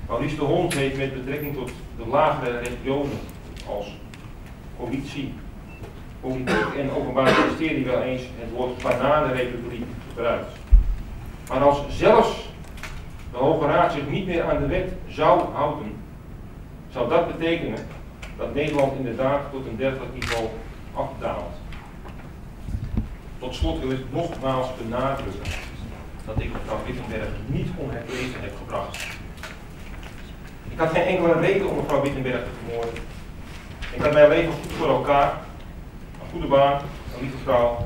Maurice de Hond heeft met betrekking tot de lagere regionen als politie, politiek en openbaar ministerie wel eens het woord bananenrepubliek gebruikt. Maar als zelfs de Hoge Raad zich niet meer aan de wet zou houden, zou dat betekenen dat Nederland inderdaad tot een dergelijk niveau afdaalt. Tot slot wil ik nogmaals benadrukken dat ik mevrouw Wittenberg niet onherlezen heb gebracht. Ik had geen enkele reden om mevrouw Wittenberg te vermoorden. Ik had mijn leven goed voor elkaar, een goede baan, een lieve vrouw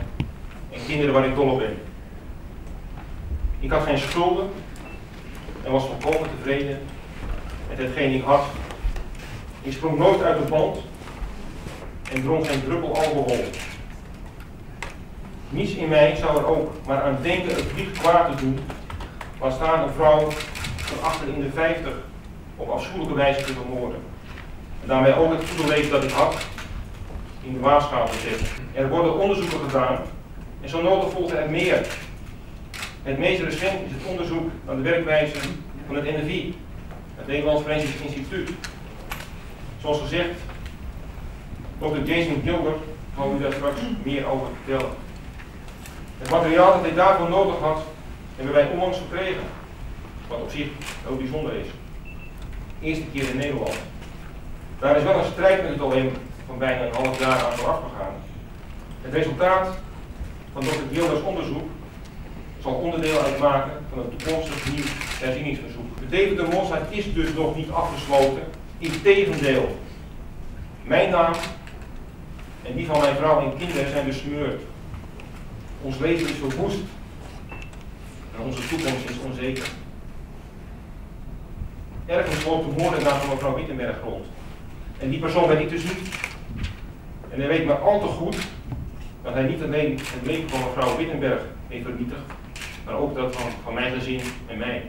en kinderen waar ik dol op ben. Ik had geen schulden en was volkomen tevreden met hetgeen ik had. Ik sprong nooit uit de band en dronk geen druppel alcohol. Niets in mij zou er ook maar aan denken het licht kwaad te doen, laat staan een vrouw van achter in de 50 op afschuwelijke wijze te vermoorden. En daarmee ook het goede leven dat ik had in de waagschaal te zetten. Er worden onderzoeken gedaan en zo nodig volgen er meer. Het meest recent is het onderzoek naar de werkwijze van het NFI, het Nederlands Forensisch Instituut. Zoals gezegd, Dr. Jason Gilbert zal u daar straks meer over vertellen. Het materiaal dat hij daarvoor nodig had, hebben wij onlangs gekregen, wat op zich heel bijzonder is. Eerste keer in Nederland. Daar is wel een strijd met het OM van bijna een half jaar aan vooraf gegaan. Het resultaat van Dr. Gilbert's onderzoek zal onderdeel uitmaken van een toekomstig nieuw herzieningsverzoek. De deventermoordzaak is dus nog niet afgesloten. Integendeel, mijn naam en die van mijn vrouw en kinderen zijn besmeurd. Ons leven is verwoest en onze toekomst is onzeker. Ergens loopt de moordenaar van mevrouw Wittenberg rond. En die persoon ben ik dus niet. En hij weet maar al te goed dat hij niet alleen het leven van mevrouw Wittenberg heeft vernietigd, maar ook dat van mijn gezin en mij.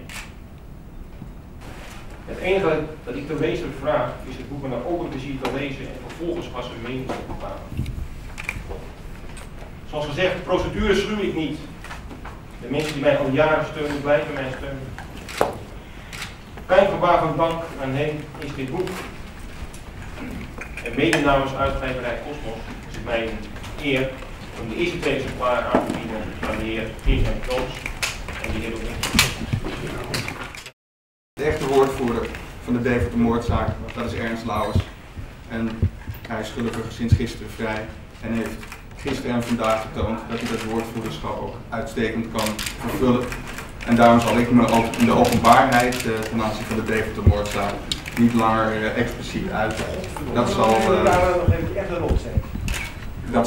Het enige dat ik de lezer vraag is het boek met een open plezier te lezen en vervolgens pas een mening te bepalen. Zoals gezegd, procedures schuw ik niet. De mensen die mij al jaren steunen, blijven mij steunen. Klein gebaar van dank aan hen is dit boek. En mede namens uitgeverij Cosmos is het mij een eer om de eerste 2 exemplaren aan te bieden aan de heer Geert en Koos en de heer Opnieuw. De echte woordvoerder van de deventermoordzaak, dat is Ernes Louwes. En hij is gelukkig sinds gisteren vrij en heeft gisteren en vandaag getoond dat hij dat woordvoerderschap ook uitstekend kan vervullen. En daarom zal ik me ook in de openbaarheid ten aanzien van de deventermoordzaak niet langer expliciet uiten. Dat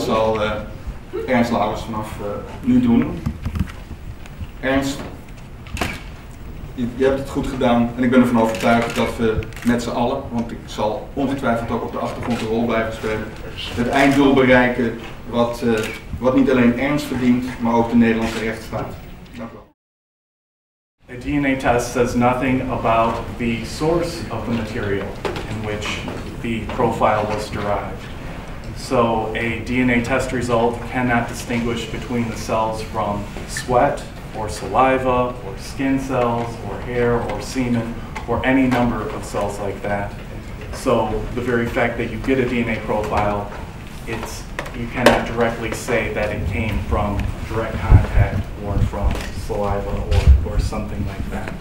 zal Ernes Louwes vanaf nu doen. Ernst, je hebt het goed gedaan en ik ben ervan overtuigd dat we met z'n allen, want ik zal ongetwijfeld ook op de achtergrond een rol blijven spelen, het einddoel bereiken wat niet alleen Ernst verdient, maar ook de Nederlandse rechtsstaat. Dank u wel. A DNA test says nothing about the source of the material in which the profile was derived. So a DNA test result cannot distinguish between the cells from sweat or saliva or skin cells or hair or semen or any number of cells like that. So the very fact that you get a DNA profile, you cannot directly say that it came from direct contact or from saliva or something like that.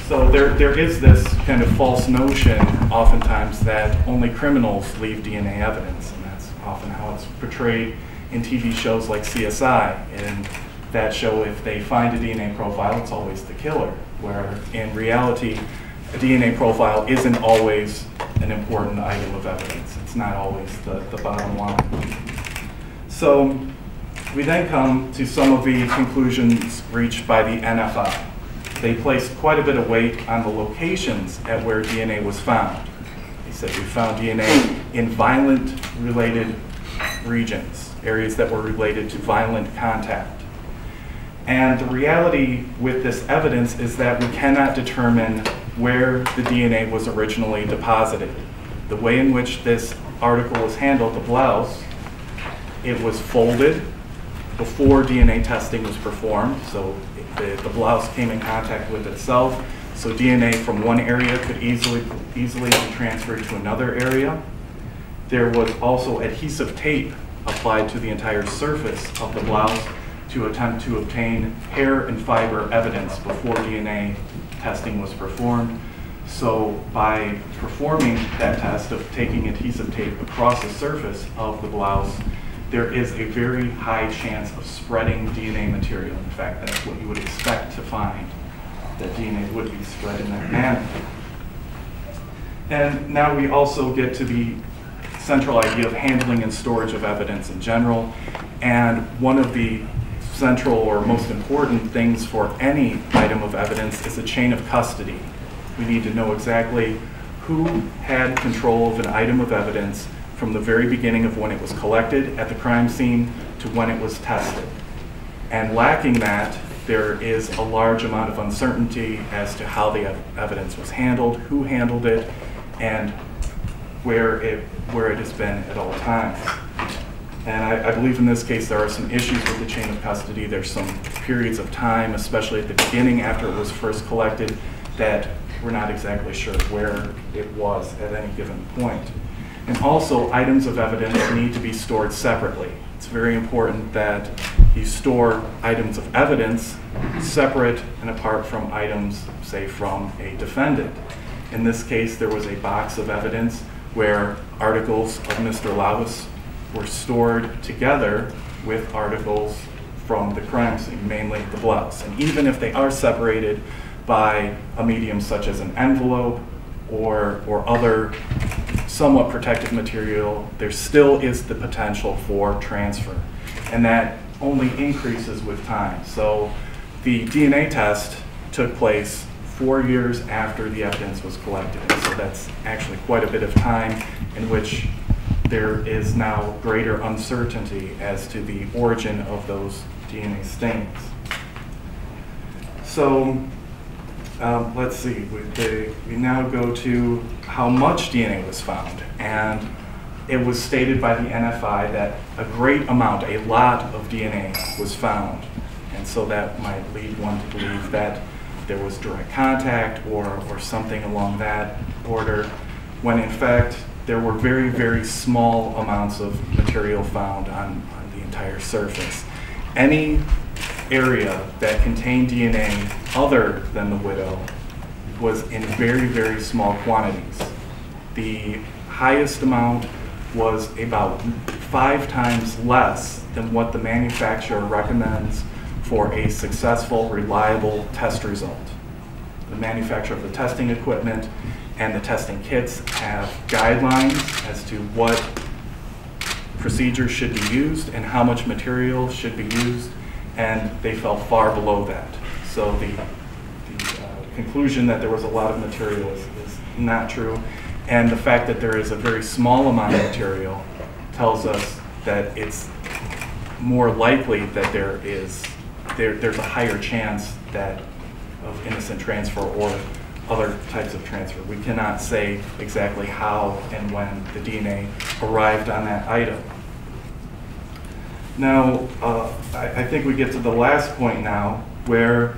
So there is this kind of false notion oftentimes that only criminals leave DNA evidence, and that's often how it's portrayed in TV shows like CSI. In that show, if they find a DNA profile, it's always the killer, where in reality, a DNA profile isn't always an important item of evidence. It's not always the bottom line. So we then come to some of the conclusions reached by the NFI. They placed quite a bit of weight on the locations at where DNA was found. They said we found DNA in violent-related regions, areas that were related to violent contact. And the reality with this evidence is that we cannot determine where the DNA was originally deposited. The way in which this article was handled, the blouse, it was folded before DNA testing was performed, so the blouse came in contact with itself. So DNA from one area could easily be transferred to another area. There was also adhesive tape applied to the entire surface of the blouse to attempt to obtain hair and fiber evidence before DNA testing was performed. So by performing that test of taking adhesive tape across the surface of the blouse, there is a very high chance of spreading DNA material. In fact, that's what you would expect to find, that DNA would be spread in that manner. And now we also get to the central idea of handling and storage of evidence in general. And one of the central or most important things for any item of evidence is a chain of custody. We need to know exactly who had control of an item of evidence from the very beginning of when it was collected at the crime scene to when it was tested. And lacking that, there is a large amount of uncertainty as to how the evidence was handled, who handled it, and where it has been at all times. And I believe in this case there are some issues with the chain of custody. There's some periods of time, especially at the beginning after it was first collected, that we're not exactly sure where it was at any given point. And also, items of evidence need to be stored separately. It's very important that you store items of evidence separate and apart from items, say, from a defendant. In this case, there was a box of evidence where articles of Mr. Louwes were stored together with articles from the crime scene, mainly the blouse. And even if they are separated by a medium such as an envelope or other somewhat protective material, there still is the potential for transfer. And that only increases with time. So the DNA test took place 4 years after the evidence was collected. So that's actually quite a bit of time in which there is now greater uncertainty as to the origin of those DNA stains. So let's see, we now go to how much DNA was found. And it was stated by the NFI that a great amount, a lot of DNA was found. And so that might lead one to believe that there was direct contact or something along that order, when in fact there were very, very small amounts of material found on the entire surface. Any area that contained DNA other than the widow was in very, very small quantities. The highest amount was about 5 times less than what the manufacturer recommends for a successful, reliable test result. The manufacturer of the testing equipment and the testing kits have guidelines as to what procedures should be used and how much material should be used, and they fell far below that. So the conclusion that there was a lot of material is not true, and the fact that there is a very small amount of material tells us that it's more likely that there's a higher chance of innocent transfer or other types of transfer. We cannot say exactly how and when the DNA arrived on that item. Now, I think we get to the last point now, where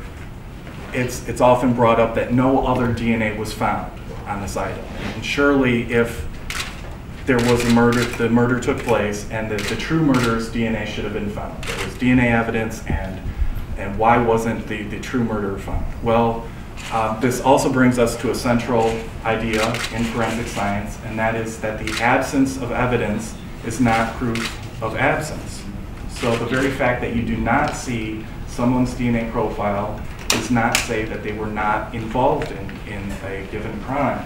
it's often brought up that no other DNA was found on this item. And surely if there was a murder, the murder took place, and the true murderer's DNA should have been found. There was DNA evidence, and why wasn't the true murderer found? Well, this also brings us to a central idea in forensic science, and that is that the absence of evidence is not proof of absence. So the very fact that you do not see someone's DNA profile does not say that they were not involved in a given crime.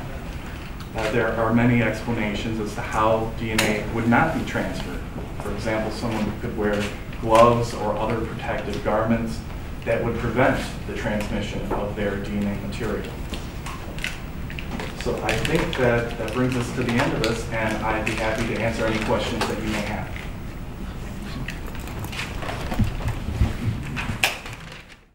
There are many explanations as to how DNA would not be transferred. For example, someone could wear gloves or other protective garments that would prevent the transmission of their DNA material. So I think that brings us to the end of this, and I'd be happy to answer any questions that you may have.